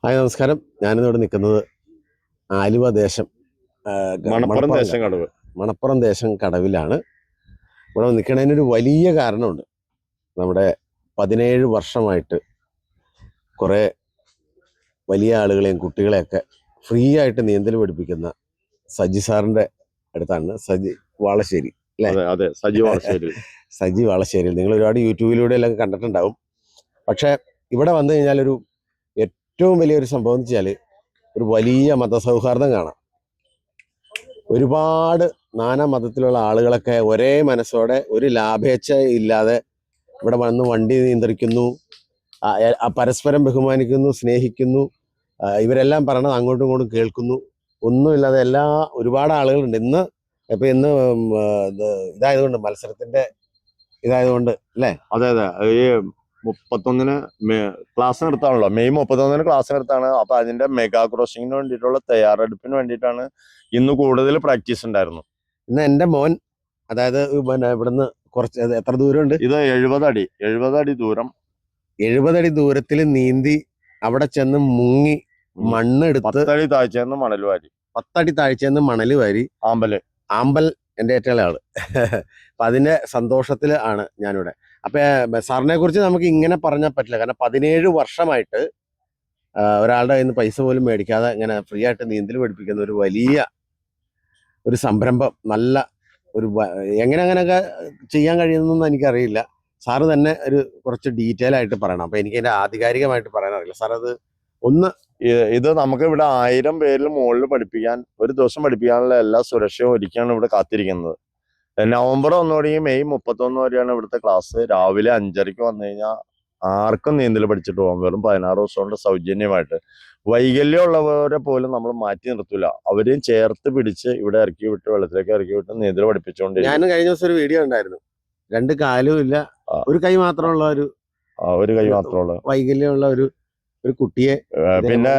Hi നമസ്കാരം. ഞാനിന്നിവിടെ നിൽക്കുന്നത് ആലുവ ദേശം മണപ്പുറം ദേശം കടവ്. മണപ്പുറം ദേശം കടവിലാണ്. ഇവിടെ നിൽക്കുന്നതിനൊരു വലിയ കാരണമുണ്ട്. നമ്മുടെ 17 വർഷമായിട്ട് കുറേ വലിയ ആളുകളെയും കുട്ടികളെയൊക്കെ ഫ്രീ ആയിട്ട് നീന്തൽ പഠിപ്പിക്കുന്ന സജി സാറിൻ്റെ അടുത്താണ്. സജി വാളശ്ശേരി അല്ലേ? അതെ, സജി വാളശ്ശേരി. സജി വാളശ്ശേരിയിൽ നിങ്ങൾ ഒരുപാട് യൂട്യൂബിലൂടെ എല്ലാം കണ്ടിട്ടുണ്ടാവും. പക്ഷേ ഇവിടെ വന്നു കഴിഞ്ഞാൽ ഏറ്റവും വലിയൊരു സംഭവം എന്ന് വെച്ചാൽ ഒരു വലിയ മതസൗഹാർദ്ദം കാണാം. ഒരുപാട് നാനാ മതത്തിലുള്ള ആളുകളൊക്കെ ഒരേ മനസ്സോടെ ഒരു ലാഭേച്ഛ ഇല്ലാതെ ഇവിടെ വന്ന് വണ്ടി നിയന്ത്രിക്കുന്നു, പരസ്പരം ബഹുമാനിക്കുന്നു, സ്നേഹിക്കുന്നു. ഇവരെല്ലാം പറയണത് അങ്ങോട്ടും ഇങ്ങോട്ടും കേൾക്കുന്നു. ഒന്നുമില്ലാതെ ഒരുപാട് ആളുകളുണ്ട്. ഇന്ന് ഇതായതുകൊണ്ട്, മത്സരത്തിന്റെ ഇതായതുകൊണ്ട് അല്ലേ? അതെ, ഈ 31-ന് ക്ലാസ് നിർത്താണല്ലോ. മെയ് 31-ന് ക്ലാസ് നിർത്താണ്. അപ്പൊ അതിന്റെ മെഗാ ക്രോസിങ്ങിന് വേണ്ടിയിട്ടുള്ള തയ്യാറെടുപ്പിന് വേണ്ടിയിട്ടാണ് ഇന്ന് കൂടുതൽ പ്രാക്ടീസ് ഉണ്ടായിരുന്നു. ഇന്ന് എൻ്റെ മോൻ, അതായത് ഇവിടുന്ന് കുറച്ച് എത്ര ദൂരമുണ്ട്? ഇത് 70 അടി ദൂരം. 70 അടി ദൂരത്തിൽ നീന്തി അവിടെ ചെന്ന് മുങ്ങി മണ്ണെടുത്ത് 10 അടി താഴ്ചയെന്ന് മണൽ വാരി. 10 അടി താഴ്ചയെന്ന് മണൽ വാരി. ആമ്പൽ എൻ്റെ ഏറ്റവും ആള്. അപ്പൊ അതിന്റെ സന്തോഷത്തിൽ ആണ് ഞാനിവിടെ. അപ്പൊ സാറിനെ കുറിച്ച് നമുക്ക് ഇങ്ങനെ പറഞ്ഞാൽ പറ്റില്ല. കാരണം 17 വർഷമായിട്ട് ഒരാളുടെ കയ്യിൽ നിന്ന് പൈസ പോലും മേടിക്കാതെ ഇങ്ങനെ ഫ്രീ ആയിട്ട് നീന്തൽ പഠിപ്പിക്കുന്ന ഒരു വലിയ ഒരു സംരംഭം. നല്ല ഒരു എങ്ങനെ അങ്ങനെയൊക്കെ ചെയ്യാൻ കഴിയുന്നൊന്നും എനിക്കറിയില്ല. സാറ് തന്നെ കുറച്ച് ഡീറ്റെയിൽ ആയിട്ട് പറയണം. അപ്പൊ എനിക്ക് അതിന്റെ ആധികാരികമായിട്ട് പറയാൻ അറിയില്ല. സാർ ഇത് നമുക്ക് ഇവിടെ 1000 പേരിൽ മുകളിൽ പഠിപ്പിക്കാൻ, ഒരു ദിവസം പഠിപ്പിക്കാനുള്ള എല്ലാ സുരക്ഷയും ഒരുക്കിയാണ് ഇവിടെ കാത്തിരിക്കുന്നത്. നവംബർ 1 തുടങ്ങി മെയ് 31 വരെയാണ് ഇവിടുത്തെ ക്ലാസ്. രാവിലെ 5:30 വന്നു കഴിഞ്ഞാൽ ആർക്കും നീന്തൽ പഠിച്ചിട്ട് പോകാം. വെറും 16 ദിവസം കൊണ്ട് സൗജന്യമായിട്ട്. വൈകല്യമുള്ളവരെ പോലും നമ്മൾ മാറ്റി നിർത്തൂല. അവരെയും ചേർത്ത് പിടിച്ച് ഇവിടെ ഇറക്കി വിട്ട്, വെള്ളത്തിലേക്ക് ഇറക്കി വിട്ട് നീന്തൽ പഠിപ്പിച്ചുകൊണ്ടിരിക്കും. ഞാൻ കഴിഞ്ഞ ദിവസം ഒരു വീഡിയോ ഉണ്ടായിരുന്നു. 2 കാലും ഇല്ല, ഒരു കൈ മാത്രമുള്ള ഒരു കൈ മാത്രമുള്ള വൈകല്യമുള്ള ഒരു കുട്ടിയെ, പിന്നെ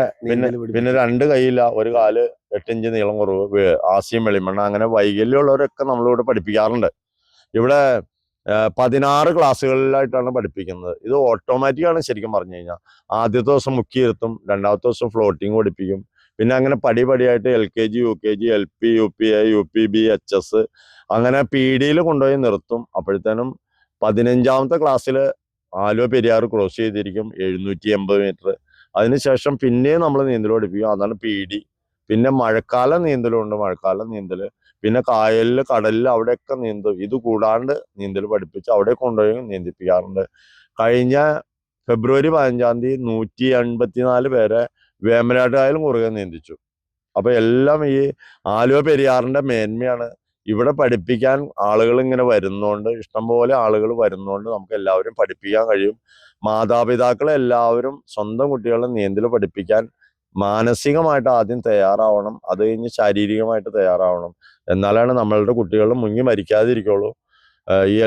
2 കൈയില്ല, ഒരു കാല് 8 ഇഞ്ച് നീളം കുറവ്, ആസിയും വെളിമണ്ണ, അങ്ങനെ വൈകല്യമുള്ളവരൊക്കെ നമ്മളിവിടെ പഠിപ്പിക്കാറുണ്ട്. ഇവിടെ 16 ക്ലാസ്സുകളിലായിട്ടാണ് പഠിപ്പിക്കുന്നത്. ഇത് ഓട്ടോമാറ്റിക് ആണ് ശരിക്കും പറഞ്ഞു കഴിഞ്ഞാൽ. ആദ്യത്തെ ദിവസം മുക്കിയിരുത്തും, രണ്ടാമത്തെ ദിവസം ഫ്ലോട്ടിങ് പഠിപ്പിക്കും. പിന്നെ അങ്ങനെ പടിപടിയായിട്ട് LKG, UKG, LP, UPA, UPB, HS, അങ്ങനെ PD കൊണ്ടുപോയി നിർത്തും. അപ്പോഴത്തേനും 15ാമത്തെ ക്ലാസ്സിൽ ആലുവ പെരിയാർ ക്രോസ് ചെയ്തിരിക്കും, 780 മീറ്റർ. അതിനുശേഷം പിന്നെയും നമ്മൾ നീന്തൽ പഠിപ്പിക്കും. അതാണ് PD. പിന്നെ മഴക്കാല നീന്തലുണ്ട്, മഴക്കാല നീന്തൽ. പിന്നെ കായലിൽ, കടലിൽ, അവിടെയൊക്കെ നീന്തും. ഇത് കൂടാണ്ട് നീന്തൽ പഠിപ്പിച്ച് അവിടെ കൊണ്ടുപോയി നീന്തിപ്പിക്കാറുണ്ട്. കഴിഞ്ഞ ഫെബ്രുവരി 15-ാം തീയതി 184 പേരെ വേമ്പനാട്ടുകായലും കുറുകെ നീന്തിച്ചു. അപ്പൊ എല്ലാം ഈ ആലുവ പെരിയാറിന്റെ മേന്മയാണ്. ഇവിടെ പഠിപ്പിക്കാൻ ആളുകൾ ഇങ്ങനെ വരുന്നോണ്ട്, ഇഷ്ടംപോലെ ആളുകൾ വരുന്നോണ്ട് നമുക്ക് എല്ലാവരും പഠിപ്പിക്കാൻ കഴിയും. മാതാപിതാക്കൾ എല്ലാവരും സ്വന്തം കുട്ടികളെ നീന്തൽ പഠിപ്പിക്കാൻ മാനസികമായിട്ട് ആദ്യം തയ്യാറാവണം. അത് കഴിഞ്ഞ് ശാരീരികമായിട്ട് തയ്യാറാവണം. എന്നാലാണ് നമ്മളുടെ കുട്ടികൾ മുങ്ങി മരിക്കാതിരിക്കുള്ളൂ.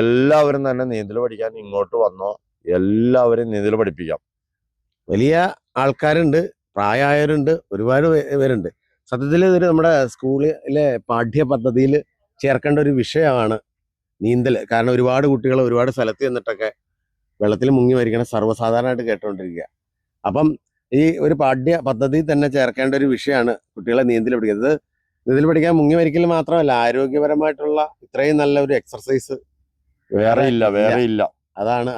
എല്ലാവരും തന്നെ നീന്തൽ പഠിക്കാൻ ഇങ്ങോട്ട് വന്നോ, എല്ലാവരും നീന്തൽ പഠിപ്പിക്കാം. വലിയ ആൾക്കാരുണ്ട്, പ്രായമായവരുണ്ട്, ഒരുപാട് പേരുണ്ട്. സത്യത്തിൽ ഇതൊരു നമ്മുടെ സ്കൂളിലെ പാഠ്യപദ്ധതിയിൽ ചേർക്കേണ്ട ഒരു വിഷയമാണ് നീന്തൽ. കാരണം ഒരുപാട് കുട്ടികൾ ഒരുപാട് സ്ഥലത്ത് ചെന്നിട്ടൊക്കെ വെള്ളത്തിൽ മുങ്ങി മരിക്കണം സർവ്വസാധാരണമായിട്ട് കേട്ടുകൊണ്ടിരിക്കുക. അപ്പം ഈ ഒരു പാഠ്യ പദ്ധതി തന്നെ ചേർക്കേണ്ട ഒരു വിഷയമാണ് കുട്ടികളെ നീന്തൽ പഠിക്കുന്നത്. നീന്തൽ പഠിക്കാൻ മുങ്ങി മരിക്കൽ മാത്രമല്ല, ആരോഗ്യപരമായിട്ടുള്ള ഇത്രയും നല്ല ഒരു എക്സർസൈസ് വേറെ ഇല്ല.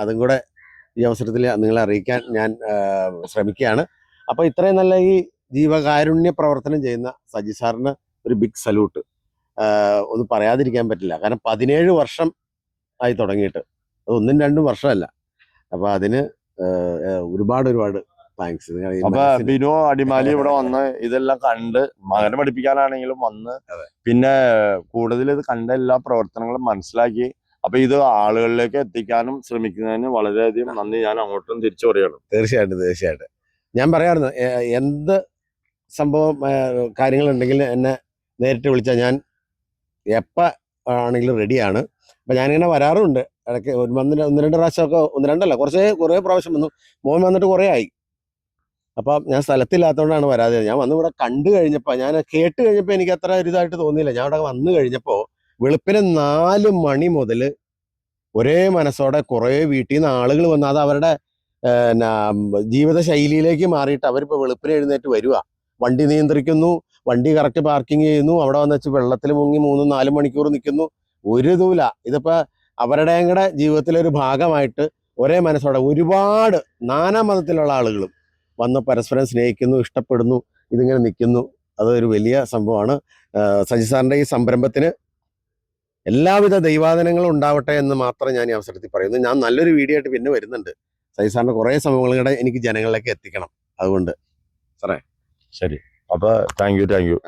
അതും കൂടെ ഈ അവസരത്തിൽ നിങ്ങളെ അറിയിക്കാൻ ഞാൻ ശ്രമിക്കുകയാണ്. അപ്പൊ ഇത്രയും നല്ല ഈ ജീവകാരുണ്യ പ്രവർത്തനം ചെയ്യുന്ന സജി സാറിന് ഒരു ബിഗ് സല്യൂട്ട്. ഒന്നും പറയാതിരിക്കാൻ പറ്റില്ല. കാരണം 17 വർഷം ആയി തുടങ്ങിയിട്ട്, അത് 1-2 വർഷമല്ല. അപ്പൊ അതിന് ഒരുപാട് താങ്ക്സ്. അപ്പൊ ബിനു അടിമാലി ഇവിടെ വന്ന് ഇതെല്ലാം കണ്ട്, മകനെ പഠിപ്പിക്കാനാണെങ്കിലും വന്ന്, പിന്നെ കൂടുതൽ ഇത് കണ്ട എല്ലാ പ്രവർത്തനങ്ങളും മനസ്സിലാക്കി. അപ്പൊ ഇത് ആളുകളിലേക്ക് എത്തിക്കാനും ശ്രമിക്കുന്നതിന് വളരെയധികം നന്ദി ഞാൻ അങ്ങോട്ടും തിരിച്ചു പറയണം. തീർച്ചയായിട്ടും ഞാൻ പറയാറുണ്ട്, എന്ത് സംഭവം കാര്യങ്ങളുണ്ടെങ്കിൽ എന്നെ നേരിട്ട് വിളിച്ചാൽ ഞാൻ എപ്പോൾ ആണെങ്കിലും റെഡിയാണ്. അപ്പം ഞാനിങ്ങനെ വരാറുണ്ട് ഇടയ്ക്ക്. 1-2 പ്രാവശ്യമൊക്കെ, 1-2 കുറേ പ്രാവശ്യം വന്നു. മോൻ വന്നിട്ട് കുറേ ആയി. അപ്പം ഞാൻ സ്ഥലത്തില്ലാത്തതുകൊണ്ടാണ് വരാതെ. ഞാൻ വന്ന് ഇവിടെ കണ്ടു കഴിഞ്ഞപ്പോൾ, ഞാൻ കേട്ട് കഴിഞ്ഞപ്പോൾ എനിക്ക് അത്ര ഇതായിട്ട് തോന്നിയില്ല. ഞാൻ ഇവിടെ വന്നു കഴിഞ്ഞപ്പോൾ വെളുപ്പിന് 4 മണി മുതൽ ഒരേ മനസ്സോടെ കുറേ വീട്ടിൽ നിന്ന് ആളുകൾ വന്ന്, അത് അവരുടെ ജീവിത ശൈലിയിലേക്ക് മാറിയിട്ട് അവരിപ്പോൾ വെളുപ്പിന് എഴുന്നേറ്റ് വരിക, വണ്ടി നിയന്ത്രിക്കുന്നു, വണ്ടി കറക്റ്റ് പാർക്കിംഗ് ചെയ്യുന്നു, അവിടെ വന്ന് വെച്ച് വെള്ളത്തിൽ മുങ്ങി 3-4 മണിക്കൂർ നിൽക്കുന്നു. ഒരു ഇതുമില്ല. ഇതിപ്പോൾ അവരുടെയും കൂടെ ജീവിതത്തിലൊരു ഭാഗമായിട്ട് ഒരേ മനസ്സോടെ ഒരുപാട് നാനാ മതത്തിലുള്ള ആളുകളും വന്ന് പരസ്പരം സ്നേഹിക്കുന്നു, ഇഷ്ടപ്പെടുന്നു, ഇതിങ്ങനെ നിൽക്കുന്നു. അതൊരു വലിയ സംഭവമാണ്. സജി സാറിൻ്റെ ഈ സംരംഭത്തിന് എല്ലാവിധ ദൈവാധനങ്ങളും ഉണ്ടാവട്ടെ എന്ന് മാത്രം ഞാൻ ഈ അവസരത്തിൽ പറയുന്നു. ഞാൻ നല്ലൊരു വീഡിയോ ആയിട്ട് പിന്നെ വരുന്നുണ്ട്. സജി സാറിൻ്റെ കുറേ സംഭവങ്ങളും കൂടെ എനിക്ക് ജനങ്ങളിലേക്ക് എത്തിക്കണം. അതുകൊണ്ട് സാറേ ശരി. അപ്പൊ താങ്ക് യു.